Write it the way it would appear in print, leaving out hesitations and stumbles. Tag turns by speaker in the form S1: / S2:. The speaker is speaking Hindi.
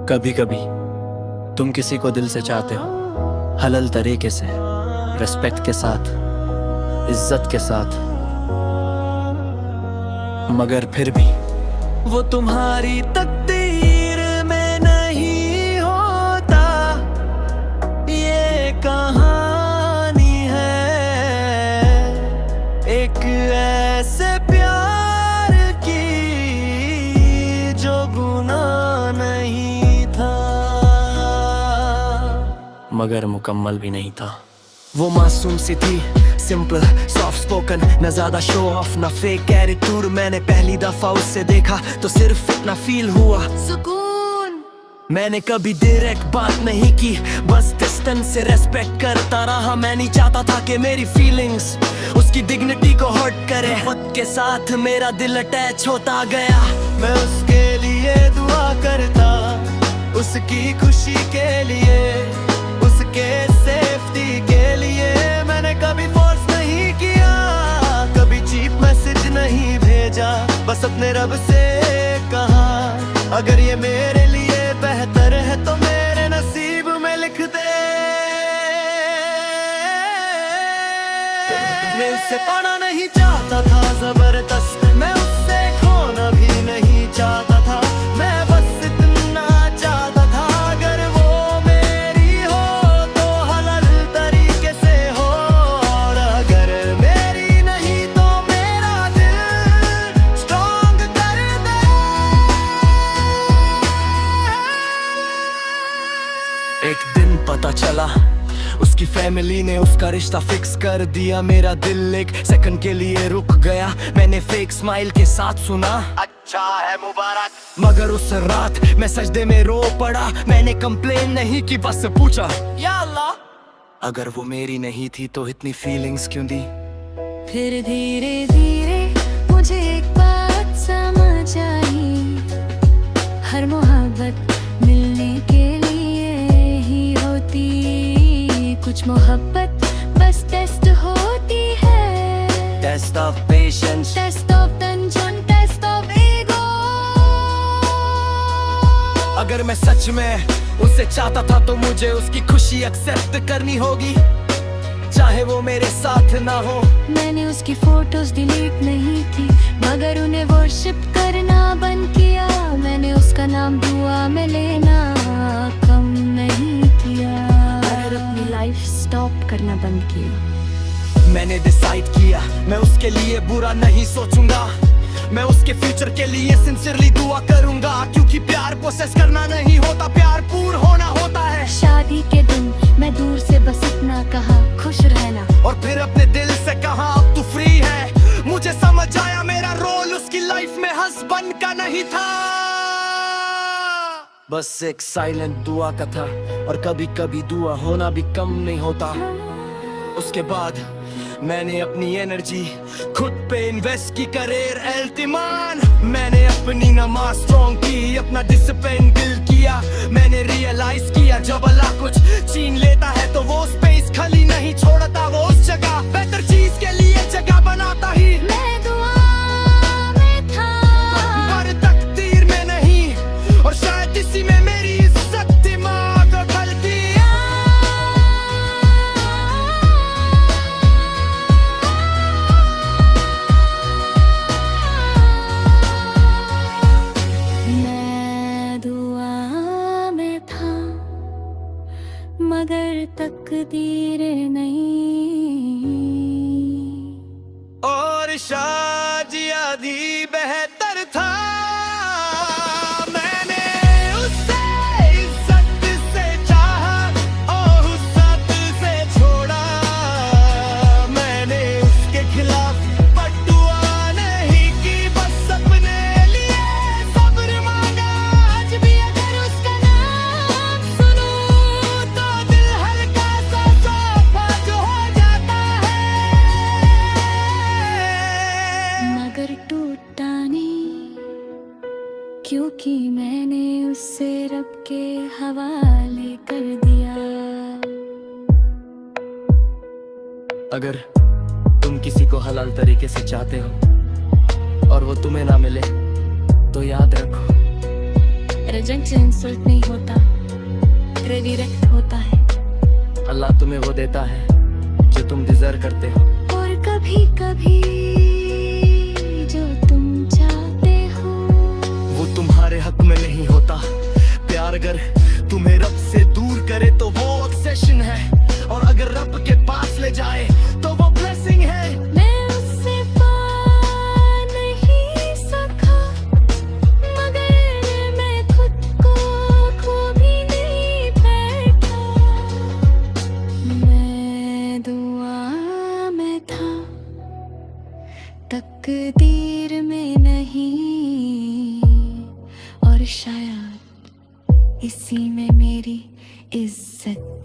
S1: कभी कभी तुम किसी को दिल से चाहते हो, हलाल तरीके से, रिस्पेक्ट के साथ, इज्जत के साथ, मगर फिर भी वो तुम्हारी तकदीर में नहीं होता। ये कहानी है एक ऐसे प्यार की जो गुनाह नहीं था, मगर मुकम्मल भी नहीं था। वो मासूम सी थी, सिंपल, सॉफ्ट स्पोकन, न ज्यादा शो ऑफ न फेक एटीट्यूड। मैंने पहली दफा उससे देखा तो सिर्फ इतना फील हुआ सुकून। मैंने कभी डायरेक्ट बात नहीं की, बस डिस्टेंस से रेस्पेक्ट करता रहा। मैं नहीं चाहता था कि मेरी फीलिंग्स उसकी डिग्निटी को हर्ट करे। वक्त के साथ मेरा दिल अटैच होता गया। मैं उसके लिए दुआ करता, उसकी खुशी के लिए, उसके सेफ्टी के लिए। मैंने कभी फोर्स नहीं किया, कभी चीप मैसेज नहीं भेजा, बस अपने रब से कहा अगर ये मेरे लिए बेहतर है तो मेरे नसीब में लिख दे। मैं उससे पाना नहीं चाहता था जबरदस्त, मैं उससे खोना भी नहीं चाहता था। मैं बस इतना चाहता था अगर वो मेरी हो तो हलाल तरीके से हो, और अगर मेरी नहीं तो मेरा दिल स्ट्रॉन्ग कर दे। एक दिन पता चला उसकी फैमिली ने उसका रिश्ता फिक्स कर दिया। मेरा दिल एक सेकंड के लिए रुक गया। मैंने फेक स्माइल के साथ सुना अच्छा है मुबारक, मगर उस रात मैं सजदे में रो पड़ा। मैंने कंप्लेन नहीं की, बस पूछा या अल्लाह अगर वो मेरी नहीं थी तो इतनी फीलिंग्स क्यों दी।
S2: फिर धीरे धीरे मुझे एक बात समझ आई, हर मोहब्बत मिलने के लिए ही होती। कुछ मोहब्बत बस टेस्ट होती है,
S1: test of patience,
S2: test of tension, test of ego.
S1: अगर मैं सच में उससे चाहता था तो मुझे उसकी खुशी एक्सेप्ट करनी होगी, चाहे वो मेरे साथ ना हो।
S2: मैंने उसकी फोटोज डिलीट नहीं की, मगर उन्हें वर्शिप करना बंद किया। मैंने उसका नाम दुआ में लेना कम नहीं किया, और अपनी लाइफ स्टॉप करना बंद किया।
S1: मैंने डिसाइड किया मैं उसके लिए बुरा नहीं सोचूंगा। मैं उसके फ्यूचर के लिए सिंसियरली दुआ करूंगा, क्योंकि प्यार प्रोसेस करना नहीं होता, प्यार पूर्ण होना होता है।
S2: शादी के दिन मैं दूर से बस इतना कहा खुश रहना,
S1: और फिर अपने दिल से कहा अब तू फ्री है। मुझे समझ आया मेरा रोल उसकी लाइफ में हस्बैंड का नहीं था, बस एक साइलेंट दुआ का था। और कभी कभी दुआ होना भी कम नहीं होता। उसके बाद मैंने अपनी एनर्जी खुद पे इन्वेस्ट की, करियर एल्तिमान। मैंने अपनी नमाज स्ट्रॉन्ग की, अपना डिसिप्लिन बिल्ड किया। मैंने रियलाइज किया जब अल्लाह कुछ छीन लेता है तो वो स्पेस खाली नहीं छोड़ता, वो उस जगह बेहतर चीज के लिए जगह बनाता ही।
S2: मैं दुआ में था
S1: पर तकदीर में नहीं, और शायद इसी में मेरी इज्जत दिमाग गलतियां।
S2: मैं दुआ में था मगर तकदीर नहीं,
S1: और शायद ही बेहतर था। मैंने उससे इज्जत से चाहा और हुस्न से छोड़ा। मैंने उसके खिलाफ बददुआ नहीं की, बस अपने लिए सब्र मांगा।
S2: आज भी अगर उसका नाम सुनूं तो दिल हल्का सा सौंफ हो जाता है, मगर टूटा नहीं, क्योंकि मैंने उससे रब के हवाले कर दिया।
S1: अगर तुम किसी को हलाल तरीके से चाहते हो और वो तुम्हें ना मिले तो याद रखो
S2: रिजेक्ट इंसल्ट नहीं होता, रिडायरेक्ट होता है।
S1: अल्लाह तुम्हें वो देता है जो तुम डिजर्व करते हो।
S2: और कभी कभी जो तुम चाहते हो
S1: वो तुम्हारे हक में नहीं होता। प्यार अगर तुम्हें रब से दूर करे तो वो ऑब्सेशन है, और अगर रब के पास ले जाए तो वो ब्लेसिंग है।
S2: मैं उससे पा नहीं सका, मगर मैं खुद को खो भी नहीं बैठा। मैं दुआ में था, तकदीर में नहीं, और शायद इसी में मेरी इज्जत